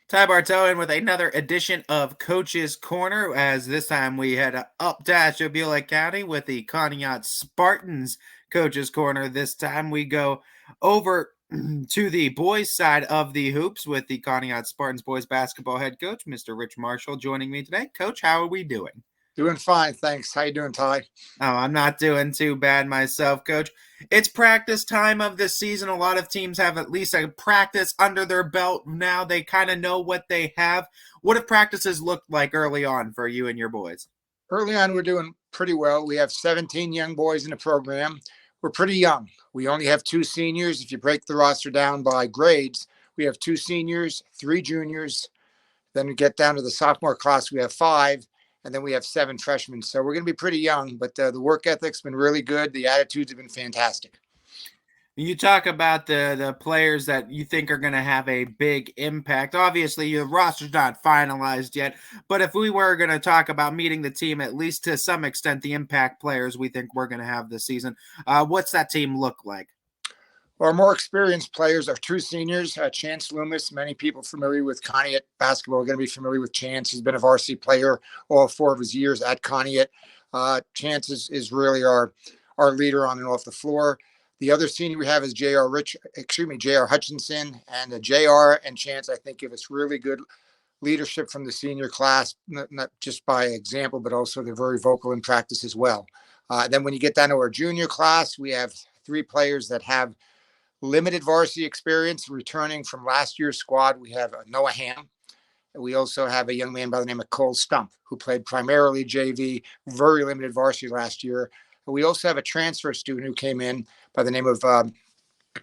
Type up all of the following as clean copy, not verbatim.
Ty Bartow in with another edition of Coach's Corner, as this time we head up to Ashtabula County with the Conneaut Spartans Coach's Corner. This time we go over to the boys' side of the hoops with the Conneaut Spartans boys basketball head coach, Mr. Rich Marshall, joining me today. Coach, how are we doing? Doing fine, thanks. How you doing, Ty? Oh, I'm not doing too bad myself, coach. It's practice time of this season. A lot of teams have at least a practice under their belt. Now they kind of know what they have. What have practices looked like early on for you and your boys? Early on, we're doing pretty well. We have 17 young boys in the program. We're pretty young. We only have two seniors. If you break the roster down by grades, we have two seniors, three juniors. Then we get down to the sophomore class, we have five, and then we have seven freshmen. So we're going to be pretty young, but the work ethic's been really good. The attitudes have been fantastic. You talk about the players that you think are going to have a big impact. Obviously, your roster's not finalized yet, but if we were going to talk about meeting the team, at least to some extent, the impact players we think we're going to have this season, what's that team look like? Our more experienced players are two seniors. Chance Loomis, many people familiar with Conneaut basketball are going to be familiar with Chance. He's been a varsity player all four of his years at Conneaut. Chance is really our leader on and off the floor. The other senior we have is J.R. Hutchinson. And J.R. and Chance, I think, give us really good leadership from the senior class, not just by example, but also they're very vocal in practice as well. Then when you get down to our junior class, we have three players that have limited varsity experience returning from last year's squad. We have Noah Ham. We also have a young man by the name of Cole Stump, who played primarily JV, very limited varsity last year. We also have a transfer student who came in by the name of, Jordan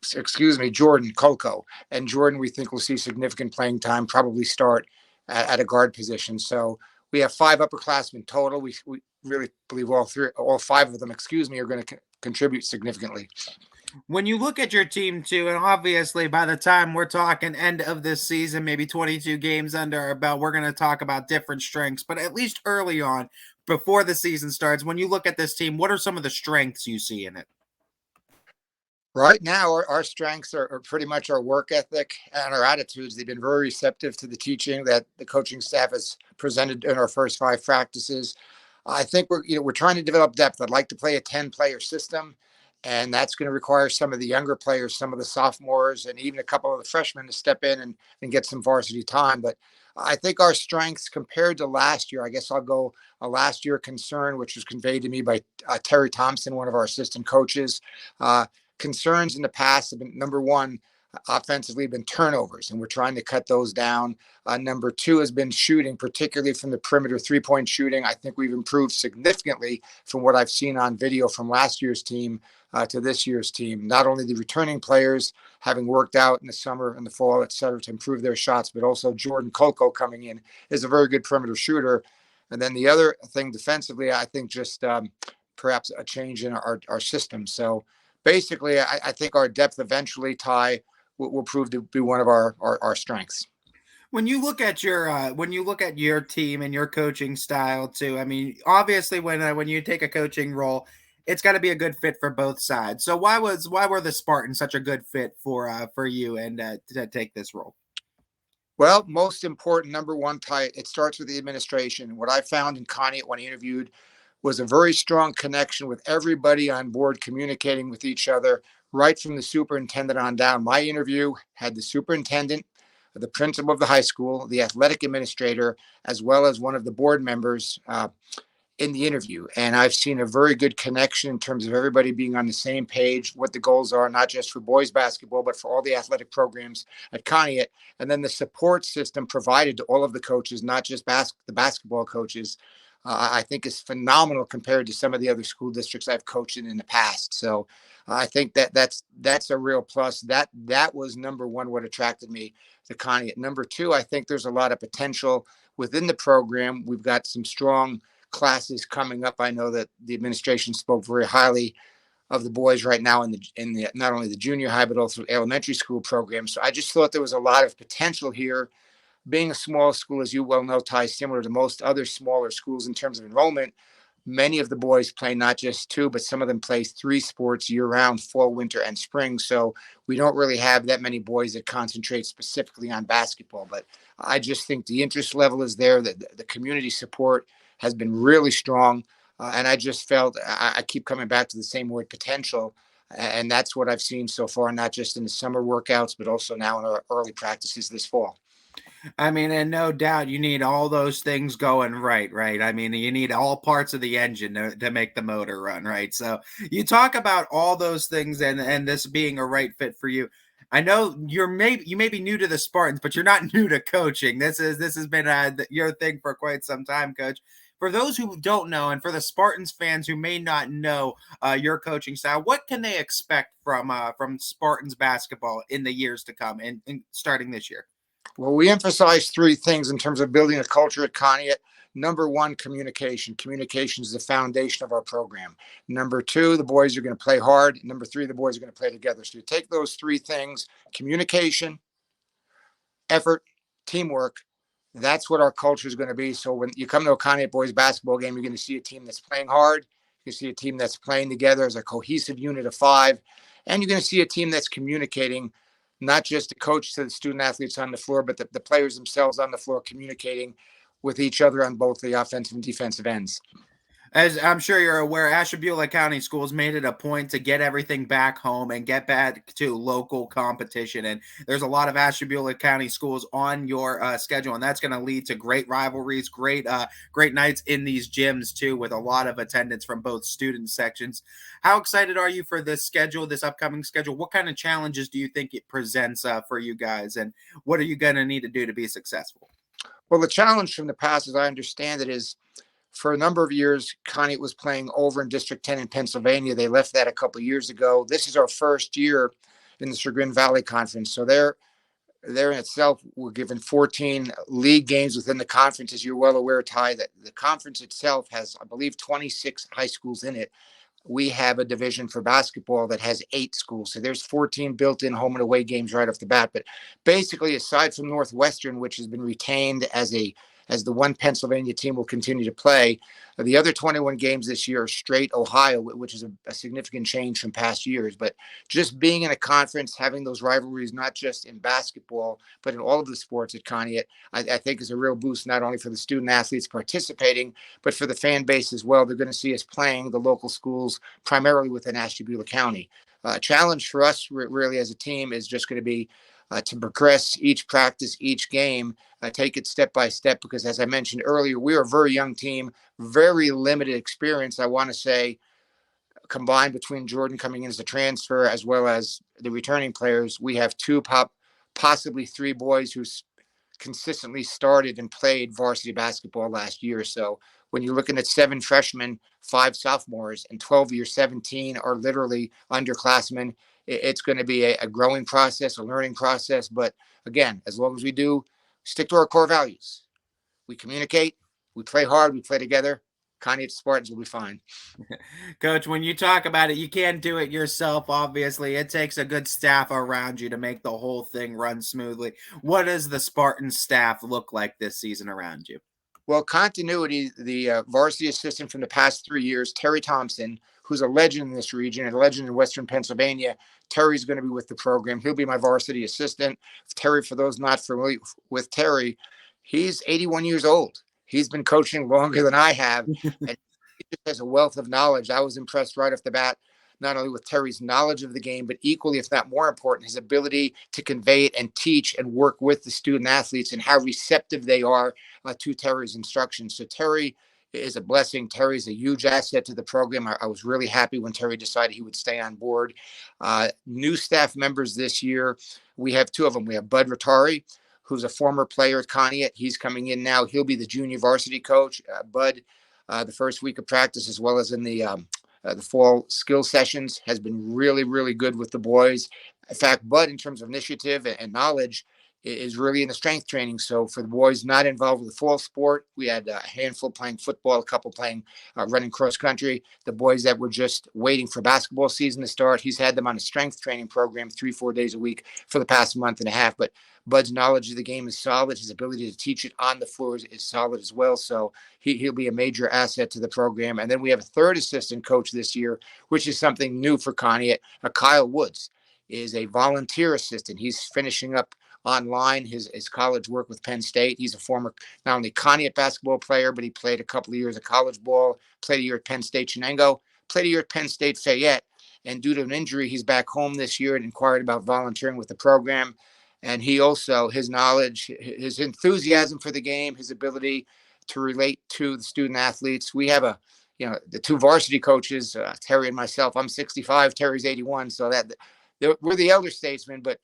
Kolko. And Jordan, we think, will see significant playing time, probably start at a guard position. So we have five upperclassmen total. We really believe all five of them, are going to contribute significantly. When you look at your team too, and obviously by the time we're talking end of this season, maybe 22 games under our belt, we're going to talk about different strengths. But at least early on, before the season starts, when you look at this team, what are some of the strengths you see in it? Right now, our strengths are pretty much our work ethic and our attitudes. They've been very receptive to the teaching that the coaching staff has presented in our first five practices. I think we're trying to develop depth. I'd like to play a 10-player system, and that's going to require some of the younger players, some of the sophomores, and even a couple of the freshmen to step in and get some varsity time. But I think our strengths compared to last year, I guess I'll go a last year concern, which was conveyed to me by Terry Thompson, one of our assistant coaches. Concerns in the past have been, number one, offensively, been turnovers, and we're trying to cut those down. Number two has been shooting, particularly from the perimeter, three-point shooting. I think we've improved significantly from what I've seen on video from last year's team to this year's team. Not only the returning players having worked out in the summer and the fall, et cetera, to improve their shots, but also Jordan Kolko coming in is a very good perimeter shooter. And then the other thing defensively, I think just perhaps a change in our system. So basically, I think our depth eventually, Ty, will prove to be one of our strengths. When you look at your team and your coaching style too, I mean, obviously when you take a coaching role, it's got to be a good fit for both sides. So why were the Spartans such a good fit for you and to take this role? Well, most important, number one, Ty, it starts with the administration. What I found in Conneaut when I interviewed was a very strong connection with everybody on board, communicating with each other, right from the superintendent on down. My interview had the superintendent, the principal of the high school, the athletic administrator, as well as one of the board members in the interview. And I've seen a very good connection in terms of everybody being on the same page, what the goals are, not just for boys basketball, but for all the athletic programs at Conneaut. And then the support system provided to all of the coaches, not just the basketball coaches, I think is phenomenal compared to some of the other school districts I've coached in the past. So I think that's a real plus. That was number one, what attracted me to Conneaut. Number two, I think there's a lot of potential within the program. We've got some strong classes coming up. I know that the administration spoke very highly of the boys right now in the not only the junior high but also elementary school programs. So I just thought there was a lot of potential here. Being a small school, as you well know, Ty, similar to most other smaller schools in terms of enrollment, Many of the boys play not just two, but some of them play three sports year round, fall, winter, and spring. So we don't really have that many boys that concentrate specifically on basketball. But I just think the interest level is there, that the community support has been really strong. And I just felt I keep coming back to the same word, potential. And that's what I've seen so far, not just in the summer workouts, but also now in our early practices this fall. I mean, and no doubt you need all those things going right, right? I mean, you need all parts of the engine to make the motor run, right? So you talk about all those things and this being a right fit for you. I know you may be new to the Spartans, but you're not new to coaching. This has been your thing for quite some time, Coach. For those who don't know, and for the Spartans fans who may not know your coaching style, what can they expect from Spartans basketball in the years to come, and starting this year? Well, we emphasize three things in terms of building a culture at Conneaut. Number one, communication. Communication is the foundation of our program. Number two, the boys are going to play hard. Number three, the boys are going to play together. So you take those three things: communication, effort, teamwork. That's what our culture is going to be. So when you come to a Conneaut boys basketball game, you're going to see a team that's playing hard. You see a team that's playing together as a cohesive unit of five. And you're going to see a team that's communicating, not just the coach to the student athletes on the floor, but the players themselves on the floor communicating with each other on both the offensive and defensive ends. As I'm sure you're aware, Ashtabula County Schools made it a point to get everything back home and get back to local competition. And there's a lot of Ashtabula County schools on your schedule, and that's going to lead to great rivalries, great nights in these gyms too, with a lot of attendance from both student sections. How excited are you for this schedule, this upcoming schedule? What kind of challenges do you think it presents for you guys, and what are you going to need to do to be successful? Well, the challenge from the past, as I understand it, is for a number of years, Connie was playing over in District 10 in Pennsylvania. They left that a couple of years ago. This is our first year in the Chagrin Valley Conference. So there in itself, we're given 14 league games within the conference. As you're well aware, Ty, that the conference itself has, I believe, 26 high schools in it. We have a division for basketball that has 8 schools. So there's 14 built in home and away games right off the bat. But basically, aside from Northwestern, which has been retained as the one Pennsylvania team will continue to play, the other 21 games this year are straight Ohio, which is a significant change from past years. But just being in a conference, having those rivalries, not just in basketball, but in all of the sports at Conneaut, I think is a real boost, not only for the student athletes participating, but for the fan base as well. They're going to see us playing the local schools primarily within Ashtabula County. Challenge for us really as a team is just going to be to progress each practice, each game, take it step by step, because as I mentioned earlier, we are a very young team, very limited experience. I want to say combined between Jordan coming in as a transfer as well as the returning players, we have possibly three boys who consistently started and played varsity basketball last year. So when you're looking at 7 freshmen, 5 sophomores, and 12 of your 17 are literally underclassmen, it's going to be a growing process, a learning process. But again, as long as we do stick to our core values, we communicate, we play hard, we play together, Conneaut Spartans will be fine. Coach, when you talk about it, you can't do it yourself, obviously. It takes a good staff around you to make the whole thing run smoothly. What does the Spartan staff look like this season around you? Well, continuity, the varsity assistant from the past 3 years, Terry Thompson, who's a legend in this region and a legend in Western Pennsylvania. Terry's going to be with the program. He'll be my varsity assistant. Terry, for those not familiar with Terry, he's 81 years old. He's been coaching longer than I have, and he just has a wealth of knowledge. I was impressed right off the bat, not only with Terry's knowledge of the game, but equally, if not more important, his ability to convey it and teach and work with the student athletes and how receptive they are to Terry's instructions. So Terry is a blessing. Terry's a huge asset to the program. I was really happy when Terry decided he would stay on board. New staff members this year, we have 2 of them. We have Bud Rattari, who's a former player at Conneaut. He's coming in now. He'll be the junior varsity coach. Bud, the first week of practice, as well as in the fall skill sessions, has been really, really good with the boys. In fact, Bud, in terms of initiative and knowledge, is really in the strength training. So for the boys not involved with the fall sport, we had a handful playing football, a couple playing running cross country. The boys that were just waiting for basketball season to start, he's had them on a strength training program 3-4 days a week for the past month and a half. But Bud's knowledge of the game is solid. His ability to teach it on the floor is solid as well. So he'll be a major asset to the program. And then we have a third assistant coach this year, which is something new for Conneaut. Kyle Woods is a volunteer assistant. He's finishing up online his college work with Penn State. He's a former not only Conneaut basketball player, but he played a couple of years of college ball, played a year at Penn State Chenango, played a year at Penn State Fayette. And due to an injury, he's back home this year and inquired about volunteering with the program. And he also, his knowledge, his enthusiasm for the game, his ability to relate to the student athletes. We have the two varsity coaches, Terry and myself. I'm 65, Terry's 81. So we're the elder statesmen, but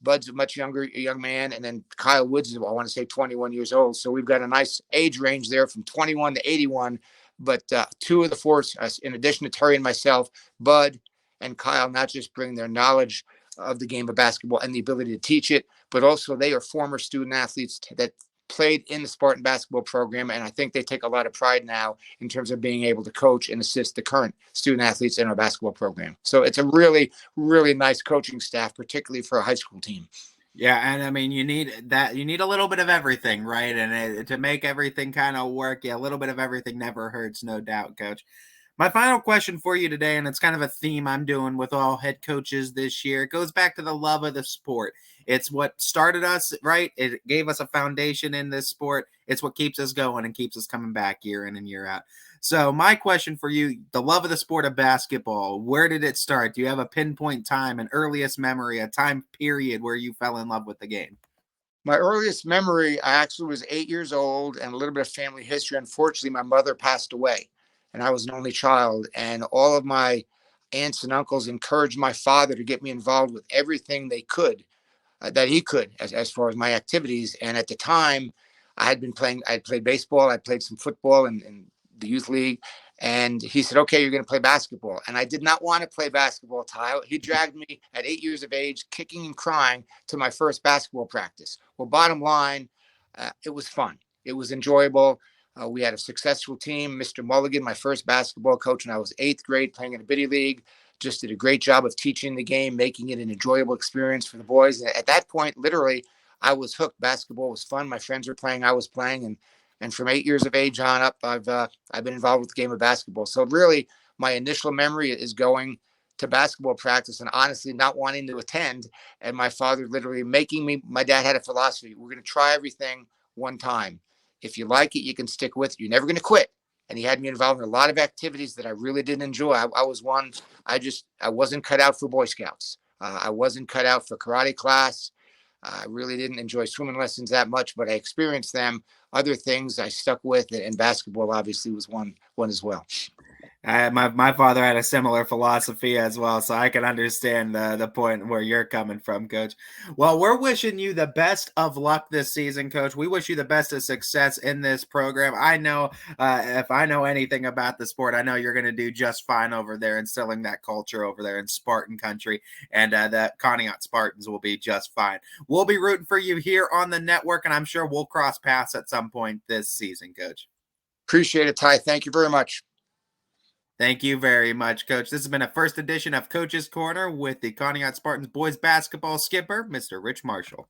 Bud's a much younger young man, and then Kyle Woods is, I want to say, 21 years old. So we've got a nice age range there from 21 to 81. But two of the four, in addition to Terry and myself, Bud and Kyle, not just bring their knowledge of the game of basketball and the ability to teach it, but also they are former student athletes that played in the Spartan basketball program. And I think they take a lot of pride now in terms of being able to coach and assist the current student athletes in our basketball program. So it's a really, really nice coaching staff, particularly for a high school team. Yeah, and I mean, you need a little bit of everything, right? And to make everything kind of work, yeah, a little bit of everything never hurts, no doubt, Coach. My final question for you today, and it's kind of a theme I'm doing with all head coaches this year. It goes back to the love of the sport. It's what started us, right? It gave us a foundation in this sport. It's what keeps us going and keeps us coming back year in and year out. So my question for you, the love of the sport of basketball, where did it start? Do you have a pinpoint time, an earliest memory, a time period where you fell in love with the game? My earliest memory, I actually was 8 years old, and a little bit of family history. Unfortunately, my mother passed away, and I was an only child. And all of my aunts and uncles encouraged my father to get me involved with everything they could that he could as far as my activities. And at the time, I had played baseball, I played some football in the youth league. And he said, okay, you're going to play basketball. And I did not want to play basketball, Ty. He dragged me at 8 years of age, kicking and crying, to my first basketball practice. Well, bottom line, it was fun. It was enjoyable. We had a successful team. Mr. Mulligan, my first basketball coach, and I was eighth grade playing in a biddy league, just did a great job of teaching the game, making it an enjoyable experience for the boys. And at that point, literally, I was hooked. Basketball was fun. My friends were playing, I was playing, and from 8 years of age on up, I've been involved with the game of basketball. So really, my initial memory is going to basketball practice and honestly not wanting to attend, and my father literally making me. My dad had a philosophy: we're going to try everything one time. If you like it, you can stick with it. You're never going to quit. And he had me involved in a lot of activities that I really didn't enjoy. I was one. I wasn't cut out for Boy Scouts. I wasn't cut out for karate class. I really didn't enjoy swimming lessons that much, but I experienced them. Other things I stuck with, and basketball obviously was one as well. My father had a similar philosophy as well, so I can understand the point where you're coming from, Coach. Well, we're wishing you the best of luck this season, Coach. We wish you the best of success in this program. I know if I know anything about the sport, I know you're going to do just fine over there, instilling that culture over there in Spartan country, and the Conneaut Spartans will be just fine. We'll be rooting for you here on the network, and I'm sure we'll cross paths at some point this season, Coach. Appreciate it, Ty. Thank you very much. Thank you very much, Coach. This has been a first edition of Coach's Corner with the Conneaut Spartans boys basketball skipper, Mr. Rich Marshall.